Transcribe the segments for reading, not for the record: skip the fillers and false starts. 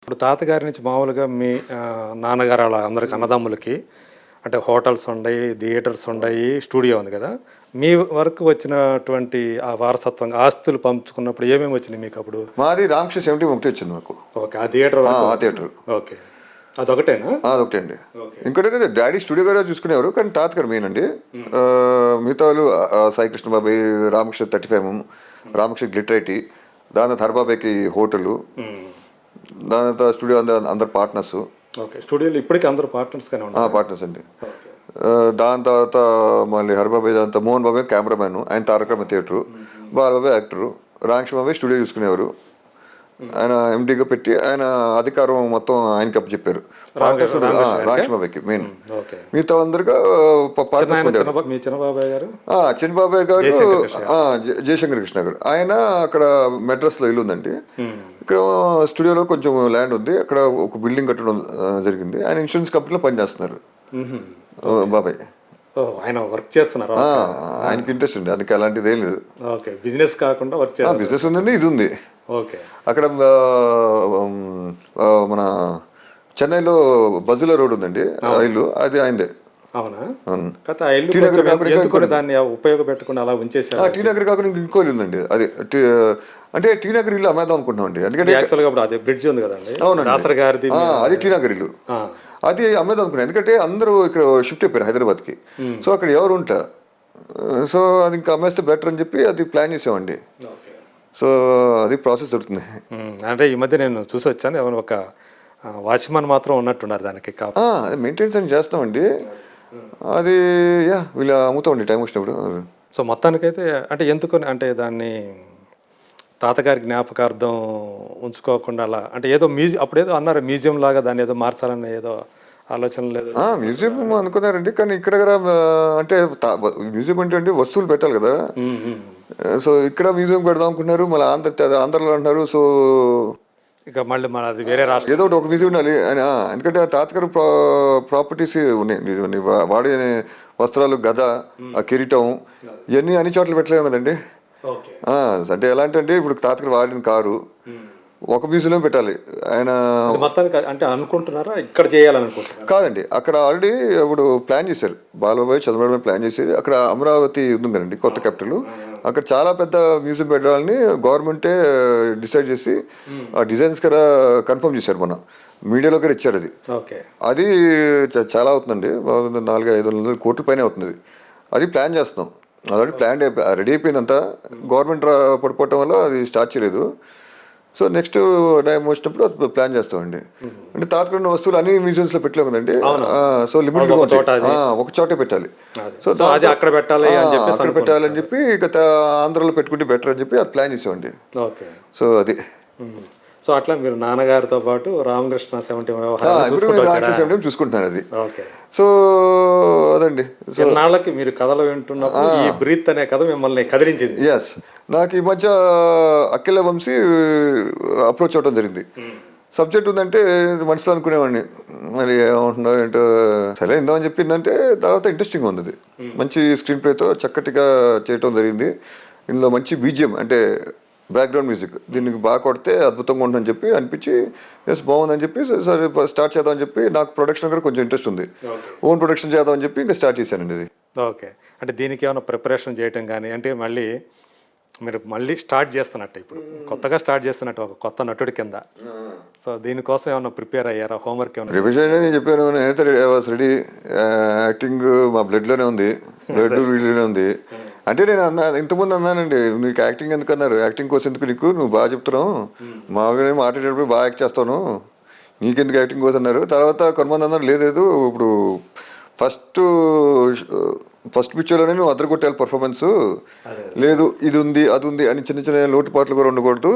ఇప్పుడు తాతగారి నుంచి మామూలుగా మీ నాన్నగారు అలా అందరికి అన్నదమ్ములకి అంటే హోటల్స్ ఉన్నాయి, థియేటర్స్ ఉన్నాయి, స్టూడియో ఉంది కదా. మీ వరకు వచ్చినటువంటి ఆ వారసత్వంగా ఆస్తులు పంచుకున్నప్పుడు ఏమేమి వచ్చినాయి మీకు అప్పుడు? మాది రామకృష్ణ 70 ఒకటి వచ్చింది నాకు. ఓకే, ఆ థియేటర్ ఆ థియేటర్ ఓకే, అదొకటేనా? అదొకటే అండి. ఇంకోటి డాడీ స్టూడియో గారు చూసుకునేవారు, కానీ తాతగారు మెయిన్ అండి. మిగతా వాళ్ళు సాయి కృష్ణ బాబాయ్, రామకృష్ణ 35, రామకృష్ణ గ్లిటర్ ఐటీ, దాని తర్వాత హరబాబాయ్కి హోటలు, దాని తర్వాత స్టూడియో అందరు పార్ట్నర్స్. ఓకే, స్టూడియోలో ఇప్పటికీ అందరూ పార్ట్నర్స్గానే ఉన్నారు. పార్ట్నర్స్ అండి. దాని తర్వాత మళ్ళీ హరిబాబాయ్, దాని తర్వాత మోహన్ బాబాయ్ కెమెరామ్యాన్, ఆయన తారకరమ థియేటరు, బాలబాబాయ్ యాక్టరు, రామకృష్ణ బాబాయ్ స్టూడియో చూసుకునేవారు. ఆయన ఎండీగా పెట్టి ఆయన అధికారం మొత్తం ఆయనకి అప్పు చెప్పారు. రామకృష్ణ బాబాయ్కి మెయిన్. మిగతా అందరిగా మీ చిన్నబాబాయ్ గారు, చిన్నబాబాయ్ గారు జయశంకర్ కృష్ణ గారు, ఆయన అక్కడ మెడ్రాస్లో ఇల్లు ఉందండి. ఇక్కడ స్టూడియోలో కొంచెం ల్యాండ్ ఉంది, అక్కడ ఒక బిల్డింగ్ కట్టడం జరిగింది. ఆయన ఇన్సూరెన్స్ కంపెనీలో పనిచేస్తున్నారు బాబాయ్. ఆయన వర్క్ చేస్తున్నారు, ఆయనకి ఇంట్రెస్ట్ ఉంది, అందుకే అలాంటిది ఏం లేదు. బిజినెస్ కాకుండా వర్క్ బిజినెస్ ఉందండి, ఇది ఉంది. అక్కడ మన చెన్నైలో బజులా రోడ్ ఉందండి, ఇల్లు అది ఆయనదే. అవునా? దాన్ని ఉపయోగపెట్టకుండా అలా ఉంచేసారు. టీ నగర్ కాకుండా ఇంకో ఇల్లు ఉందండి, అది అంటే టీ నగర్ ఇల్లు అమ్మేద్దాం అనుకుంటున్నాం అండి. ఎందుకంటే అదే బ్రిడ్జ్ ఉంది కదండి, అవునండి, అది టీ నగర్ ఇల్లు, అది అమ్మేద్దాం అనుకున్నాను. ఎందుకంటే అందరూ ఇక్కడ షిఫ్ట్ అయిపోయారు హైదరాబాద్కి. సో అక్కడ ఎవరు ఉంటా, సో అది ఇంకా అమ్మేస్తే బెటర్ అని చెప్పి అది ప్లాన్ చేసామండి. సో అది ప్రాసెస్ జరుగుతుంది. అంటే ఈ మధ్య నేను చూసి వచ్చాను, ఎవరు ఒక వాచ్మెన్ మాత్రం ఉన్నట్టున్నారు దానికి. మెయింటెనెన్స్ అని చేస్తామండి, అది వీళ్ళు అమ్ముతామండి టైం వచ్చినప్పుడు. సో మొత్తానికైతే అంటే ఎందుకని అంటే దాన్ని తాతగారి జ్ఞాపకార్థం ఉంచుకోకుండా అలా అంటే ఏదో అప్పుడేదో అన్నారు మ్యూజియం లాగా దాన్ని ఏదో మార్చాలని ఏదో ఆలోచన లేదు. మ్యూజియం అనుకున్నారండి, కానీ ఇక్కడ అంటే మ్యూజియం అంటే అండి వస్తువులు పెట్టాలి కదా. సో ఇక్కడ మ్యూజియం పెడదాం అనుకున్నారు, మళ్ళీ ఆంధ్రలో అంటున్నారు. సో ఇక మళ్ళీ అది వేరే రాష్ట్రం, ఏదో ఒక మ్యూజియం ఉండాలి ఆయన. ఎందుకంటే తాతగారు ప్రాపర్టీస్ ఉన్నాయి, వాడే వస్త్రాలు, గద, కిరీటం, ఇవన్నీ అన్ని చోట్ల పెట్టలేము కదండి. అంటే ఎలాంటి అంటే ఇప్పుడు తాతగారు వాడిన కారు ఒక మ్యూజియంలో పెట్టాలి ఆయన. అంటే అనుకుంటున్నారా ఇక్కడ చేయాలనుకుంటున్నారు? కాదండి, అక్కడ ఆల్రెడీ ఇప్పుడు ప్లాన్ చేశారు, బాలబాబాయ్ చంద్రబాబు ప్లాన్ చేసేది. అక్కడ అమరావతి ఉంది కదండి కొత్త క్యాపిటల్, అక్కడ చాలా పెద్ద మ్యూజియం పెట్టాలని గవర్నమెంటే డిసైడ్ చేసి ఆ డిజైన్స్ కదా కన్ఫర్మ్ చేశారు. మొన్న మీడియాలో కూడా ఇచ్చారు. అది చాలా అవుతుందండి, 400-500 కోట్ల పైన అవుతుంది. అది ప్లాన్ చేస్తున్నాం, ఆల్రెడీ ప్లాన్ రెడీ అయిపోయిందంతా. గవర్నమెంట్ పడిపోవటం వల్ల అది స్టార్ట్ చేయలేదు. సో నెక్స్ట్ టైం వచ్చినప్పుడు ప్లాన్ చేస్తామండి. అంటే తాతకున్న వస్తువులు అన్ని మ్యూజియంస్ లో పెట్టలేము కదండి. సో లిమిట్ ఒక చోటే పెట్టాలి. సో అక్కడ పెట్టాలని చెప్పి ఇక ఆంధ్రలో పెట్టుకుంటే బెటర్ అని చెప్పి అది ప్లాన్ చేసామండి. సో అది సో అట్లా మీరు నాన్నగారితో పాటు రామకృష్ణ 70 చూసుకుంటున్నారు అది. సో అదండి, నాళ్ళకి మీరు కథలు వింటున్నప్పుడు ఈ బ్రీత్ అనే కథ మిమ్మల్ని కదిలించింది. ఎస్, నాకు ఈ మధ్య అఖిల వంశీ అప్రోచ్ అవడం జరిగింది. సబ్జెక్ట్ ఉందంటే మనసులో అనుకునేవాడిని, మరి ఏమంటుందో ఏంటో సరే ఇందామని చెప్పిందంటే తర్వాత ఇంట్రెస్టింగ్ ఉంది. అది మంచి స్క్రీన్ ప్లేతో చక్కటిగా చేయటం జరిగింది. ఇందులో మంచి బీజిఎం అంటే బ్యాక్గ్రౌండ్ మ్యూజిక్, దీనికి బాగా కొడితే అద్భుతంగా ఉంటుందని చెప్పి అనిపించి ఎస్ బాగుందని చెప్పి సరే స్టార్ట్ చేద్దామని చెప్పి, నాకు ప్రొడక్షన్ కూడా కొంచెం ఇంట్రెస్ట్ ఉంది, ఓన్ ప్రొడక్షన్ చేద్దామని చెప్పి ఇంకా స్టార్ట్ చేశానండి ఇది. ఓకే, అంటే దీనికి ఏమైనా ప్రిపరేషన్ చేయటం కానీ అంటే మీరు మళ్ళీ స్టార్ట్ చేస్తున్నట్టు, ఇప్పుడు కొత్తగా స్టార్ట్ చేస్తున్నట్టు ఒక కొత్త నటుడి కింద. సో దీనికోసం ఏమైనా ప్రిపేర్ అయ్యారా? హోంవర్క్ ఏమైనా? ప్రిపరేషన్ నేను చెప్పాను, నేనైతే రెడీ. యాక్టింగ్ మా బ్లడ్లోనే ఉంది, బ్లడ్లోనే ఉంది. అంటే నేను ఇంతకుముందు అన్నానండి, నీకు యాక్టింగ్ ఎందుకు అన్నారు, యాక్టింగ్ కోసం ఎందుకు, నీకు నువ్వు బాగా చెప్తున్నావు, మామూలుగా మాట్లాడేటప్పుడు బాగా యాక్ట్ చేస్తాను, నీకెందుకు యాక్టింగ్ కోసం అన్నారు. తర్వాత కొంతమంది అన్నారు లేదు ఇప్పుడు ఫస్ట్ పిక్చర్లోనే నువ్వు అద్దరు కొట్టాలి పర్ఫార్మెన్స్, లేదు ఇది ఉంది అది ఉంది అని చిన్న చిన్న లోటుపాట్లు కూడా ఉండకూడదు.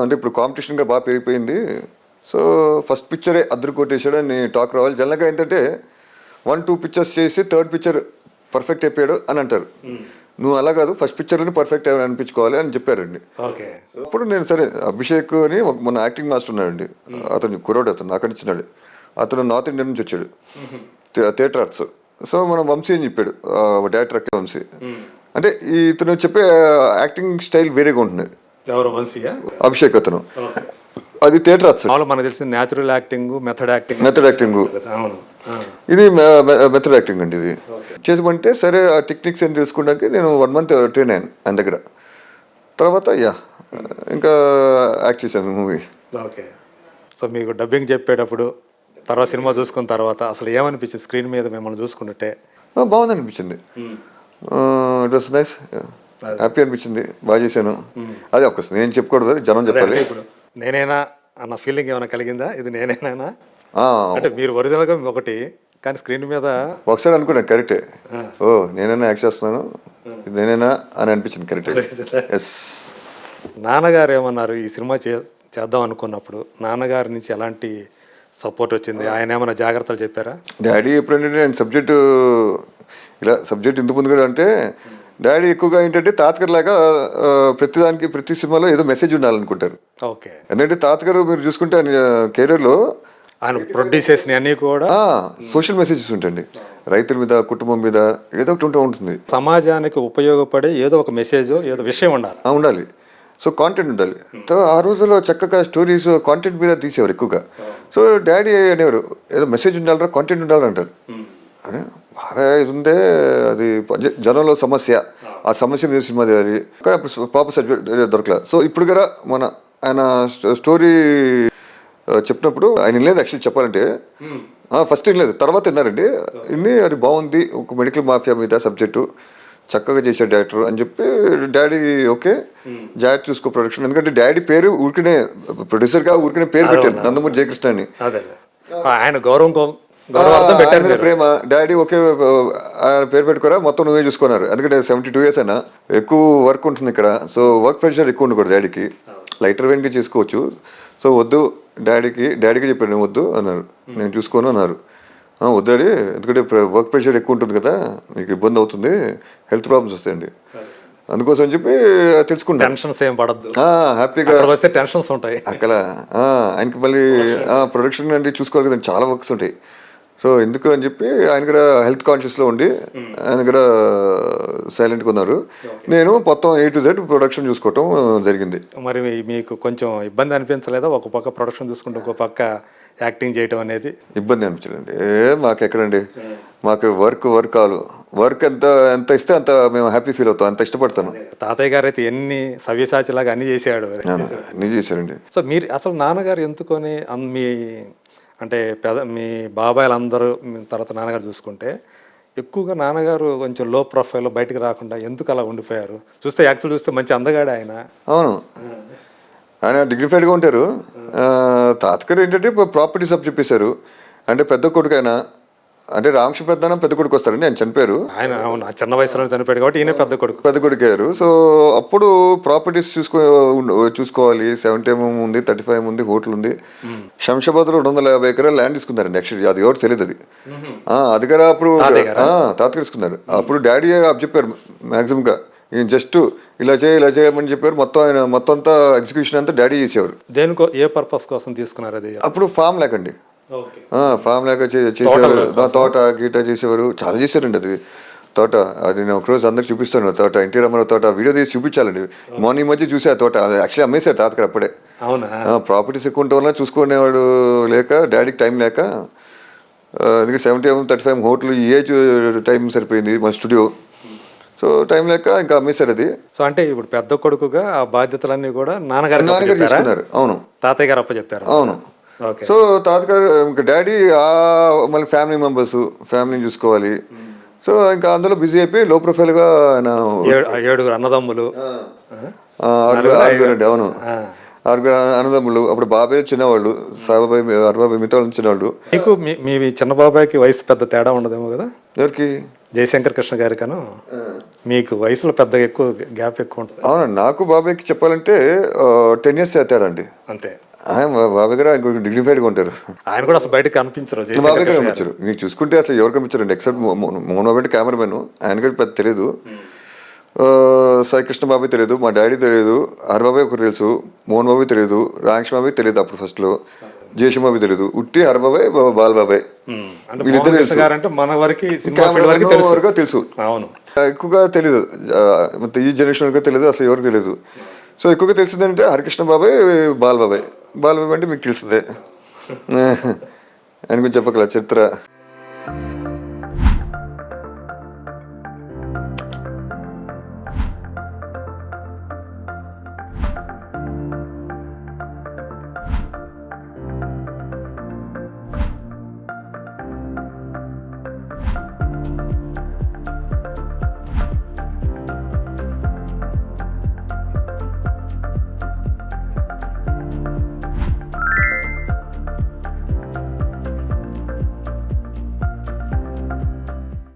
అంటే ఇప్పుడు కాంపిటీషన్గా బాగా పెరిగిపోయింది, సో ఫస్ట్ పిక్చరే అద్దరు కొట్టేసాడు అని టాక్ రావాలి. జనరల్గా ఏంటంటే 1-2 పిక్చర్స్ చేసి థర్డ్ పిక్చర్ పర్ఫెక్ట్ అయిపోయాడు అని అంటారు. నువ్వు అలా కాదు, ఫస్ట్ పిక్చర్లోనే పర్ఫెక్ట్ అనిపించుకోవాలి అని చెప్పారండి. అప్పుడు నేను సరే అభిషేక్ అని మన యాక్టింగ్ మాస్టర్ ఉన్నాడండి, అతను కుర్రాడు, అతను నాకు ఇచ్చినాడు. అతను నార్త్ ఇండియా నుంచి వచ్చాడు, థియేటర్ ఆర్ట్స్. సో మనం వంశీ అని చెప్పాడు, డైరెక్టర్ అఖిల వంశీ. అంటే ఇతను చెప్పే యాక్టింగ్ స్టైల్ వేరేగా ఉంటుంది. అభిషేక్ అతను అది థియేటర్ వస్తుంది. మామూలుగా మనకు తెలిసిన natural acting, method acting. Method acting అవును. ఇది మెథడ్ యాక్టింగ్ అండి. ఇది చేసమంటే సరే ఆ టెక్నిక్స్ ఏం తెలుసుకోవడానికి నేను 1 month ట్రైన్ అయ్యాను ఆయన దగ్గర. తర్వాత ఇంకా యాక్ట్ చేశాను మూవీ. ఓకే. సో మీకు డబ్బింగ్ చెప్పేటప్పుడు తర్వాత సినిమా చూసుకున్న తర్వాత అసలు ఏమనిపించింది స్క్రీన్ మీద మిమ్మల్ని చూసుకుంటే? బాగుంది అనిపించింది. ఇట్ వాస్ నైస్, హ్యాపీ అనిపించింది, బాగా చేశాను. అదే ఒక్కసారి నేను చెప్పకూడదు, అది జనం చెప్పాలి. ఇప్పుడు నేనేనా అన్న ఫీలింగ్ ఏమైనా కలిగిందా? ఇది నేనేనా అంటే మీరు ఒరిజినల్గా ఒకటి, కానీ స్క్రీన్ మీద ఒకసారి అనుకున్నాను కరెక్టే, ఓ నేనైనా యాక్ట్ చేస్తున్నాను, ఇది నేనైనా అని అనిపించింది. కరెక్టే. ఎస్. నాన్నగారు ఏమన్నారు ఈ సినిమా చేద్దాం అనుకున్నప్పుడు? నాన్నగారి నుంచి ఎలాంటి సపోర్ట్ వచ్చింది? ఆయన ఏమైనా జాగ్రత్తలు చెప్పారా? డాడీ ఎప్పుడంటే ఆయన సబ్జెక్టు ఇలా సబ్జెక్ట్ ఎందుకు ముందుగా అంటే డాడీ ఎక్కువగా ఏంటంటే తాతగారు లాగా ప్రతిదానికి ప్రతి సినిమాలో ఏదో మెసేజ్ ఉండాలనుకుంటారు. ఓకే. ఎందుకంటే తాతగారు మీరు చూసుకుంటే ఆయన కెరీర్లో ఆయన ప్రొడ్యూస్ చేసిన అన్నీ కూడా సోషల్ మెసేజెస్ ఉంటాయండి. రైతుల మీద, కుటుంబం మీద ఏదో ఒకటి ఉంటుంది. సమాజానికి ఉపయోగపడే ఏదో ఒక మెసేజ్, ఏదో విషయం ఉండాలి. సో కాంటెంట్ ఉండాలి. ఆ రోజుల్లో చక్కగా స్టోరీస్ కాంటెంట్ మీద తీసేవారు ఎక్కువగా. సో డాడీ అనేవారు ఏదో మెసేజ్ ఉండాలరా, కాంటెంట్ ఉండాలంటారు. అదే బాగా ఇది ఉందే, అది జనంలో సమస్య, ఆ సమస్య మీద సినిమా తీయాలి. కానీ అప్పుడు పాప సబ్జెక్ట్ దొరకలే. సో ఇప్పుడు కదా ఆయన స్టోరీ చెప్పినప్పుడు ఆయన వినలేదు. యాక్చువల్లీ చెప్పాలంటే ఫస్ట్ వినలేదు, తర్వాత విన్నారండి. అది బాగుంది, ఒక మెడికల్ మాఫియా మీద సబ్జెక్టు చక్కగా చేశాడు డైరెక్టర్ అని చెప్పి డాడీ ఓకే జాగ్రత్త చూసుకో ప్రొడక్షన్. ఎందుకంటే డాడీ పేరు ఊరికనే ప్రొడ్యూసర్గా ఊరికనే పేరు పెట్టారు, నందమూరి జయకృష్ణ అని. ఆయన గౌరవం ప్రేమ. డాడీ ఓకే ఆయన పేరు పెట్టుకోరా, మొత్తం నువ్వే చూసుకున్నారు. ఎందుకంటే 72 years అయినా ఎక్కువ వర్క్ ఉంటుంది ఇక్కడ. సో వర్క్ ప్రెషర్ ఎక్కువ ఉండకూడదు డాడీకి, లైటర్ వెయిన్గా చేసుకోవచ్చు. సో వద్దు డాడీకి చెప్పాను, వద్దు అన్నారు, నేను చూసుకోను అన్నారు. వద్దాడి, ఎందుకంటే వర్క్ ప్రెషర్ ఎక్కువ ఉంటుంది కదా, మీకు ఇబ్బంది అవుతుంది, హెల్త్ ప్రాబ్లమ్స్ వస్తాయండి, అందుకోసం అని చెప్పి తెలుసుకుంటాను. టెన్షన్స్ ఏం పడద్దు, హ్యాపీగా వస్తే టెన్షన్స్ ఉంటాయి అక్కడ. ఆయనకి మళ్ళీ ప్రొడక్షన్ అంటే చూసుకోవాలి కదండి, చాలా వర్క్స్ ఉంటాయి. సో ఎందుకు అని చెప్పి ఆయన కూడా హెల్త్ కాన్షియస్లో ఉండి ఆయన కూడా సైలెంట్గా ఉన్నారు. నేను మొత్తం A to Z ప్రొడక్షన్ చూసుకోవటం జరిగింది. మరి మీకు కొంచెం ఇబ్బంది అనిపించలేదా? ఒక పక్క ప్రొడక్షన్ చూసుకుంటే ఒక పక్క యాక్టింగ్ చేయటం అనేది ఇబ్బంది అనిపించలేండి. మాకు ఎక్కడండి, మాకు వర్క్ ఎంత ఇస్తే అంత మేము హ్యాపీ ఫీల్ అవుతాం, అంత ఇష్టపడతాను. తాతయ్య గారు అయితే ఎన్ని సవ్యసాచిలాగా అన్ని చేసాడు, అన్ని చేశారండి. సో మీరు అసలు నాన్నగారు ఎందుకొని మీ అంటే మీ బాబాయిలు అందరూ తర్వాత నాన్నగారు చూసుకుంటే ఎక్కువగా నాన్నగారు కొంచెం లో ప్రొఫైల్లో బయటకు రాకుండా ఎందుకు అలా ఉండిపోయారు? యాక్చువల్ చూస్తే మంచి అందగాడు ఆయన. అవును, ఆయన డిగ్నిఫైడ్గా ఉంటారు. తాతగారు ఏంటంటే ప్రాపర్టీస్ అప్ చెప్పేశారు. అంటే పెద్ద కొడుకు ఆయన, అంటే రామకృష్ణ పెద్దన పెద్ద కొడుకు వస్తారండి, ఆయన చనిపోయారు. ఆయన అవును చిన్న వయసులో చనిపోయాడు కాబట్టి ఈయన పెద్ద కొడుకు అయ్యారు. సో అప్పుడు ప్రాపర్టీస్ చూసుకోవాలి. 70 ఉంది, 35 ఉంది, హోటల్ ఉంది. శంషాబాద్లో 250 acres ల్యాండ్ తీసుకున్నారండి. యాక్చువల్లీ అది ఎవరు తెలియదు. అది కదా అప్పుడు తాతగారు తీసుకున్నారు. అప్పుడు డాడీ చెప్పారు మ్యాక్సిమంగా ఈయన జస్ట్ ఇలా చేయమని చెప్పారు. మొత్తం అంతా ఎగ్జిక్యూషన్ అంతా డాడీ చేసేవారు. దేనికో ఏ పర్పస్ కోసం తీసుకున్నారు అది? అప్పుడు ఫామ్ లేకండి, ఫామ్ లేక చేసేవారు. తోట గీట చేసేవారు, చాలా చేశారండి. అది తోట, అది నేను ఒకరోజు అందరికి చూపిస్తాను. తోట ఎన్టీ రామారావు తోట వీడియో తీసి చూపించాలండి. మార్నింగ్ మధ్య చూసే ఆ తోట యాక్చువల్లీ అమ్మేశారు తాతగారు అప్పుడే. ప్రాపర్టీస్ ఎక్కువ ఉండటం వల్ల చూసుకునేవాడు లేక, డాడీకి టైం లేక, అందుకే 70 35 హోటల్ ఈ ఏజ్ టైం సరిపోయింది మన స్టూడియో. సో టైం లేక ఇంకా అమ్మేశారు అది. సో అంటే ఇప్పుడు పెద్ద కొడుకుగా ఆ బాధ్యతలన్నీ కూడా నాన్నగారు తీసుకున్నారు. అవును, తాతయ్య గారు అప్పచెప్పారు. అవును. సో తాతగారు ఇంకా డాడీ మళ్ళీ ఫ్యామిలీ మెంబర్స్, ఫ్యామిలీని చూసుకోవాలి. సో ఇంకా అందులో బిజీ అయిపోయి లో ప్రొఫైల్గా ఆయన 7 అన్నదమ్ములు, 6 అండి. అవును, 6 అన్నదమ్ములు. అప్పుడు బాబాయ్ చిన్నవాళ్ళు, సాబాబాయ్ 60 మిగతా వాళ్ళు చిన్నవాళ్ళు. మీకు మీ చిన్న బాబాయ్కి వయసు పెద్ద తేడా ఉండదేమో కదా? ఎవరికి? జయశంకర్ కృష్ణ గారి కను మీకు వయసులో పెద్ద ఎక్కువ గ్యాప్ ఎక్కువ ఉంటుంది. అవునండి, నాకు బాబాయ్కి చెప్పాలంటే 10 years తేడా అంతే. బాబాయ్ గారు ఆయన డిగ్నిఫైడ్గా ఉంటారు. ఆయన కూడా అసలు బయటకు కనిపించరు. బాబాయ్ గారు కనిపించారు, మీకు చూసుకుంటే అసలు ఎవరు కనిపించారండి ఎక్సెప్ట్ మోహన్ బాబాయ్ కెమెరామెన్. ఆయన కూడా పెద్ద తెలియదు. సాయి కృష్ణ బాబాయ్ తెలియదు, మా డాడీ తెలియదు, హరిబాబాయ్ ఒకరు తెలుసు, మోహన్ బాబాయ్ తెలియదు, రామకృష్ణ బాబాయ్ తెలియదు అప్పుడు ఫస్ట్లో, జయశం బాబాయ్ తెలియదు, ఉట్టి హరిబాబాయ్ బాలబాబాయ్ వీళ్ళిద్దరు తెలుసు. తెలుసు, అవును, ఎక్కువగా తెలియదు. మొత్తం ఈ జనరేషన్ వరకు తెలియదు, అసలు ఎవరికి తెలియదు. సో ఎక్కువగా తెలిసిందంటే హరికృష్ణ బాబాయ్, బాలబాబాయ్. బాలబాబాయ్ అంటే మీకు తెలిసిందే. ఆయన గురించి చెప్పగల చరిత్ర.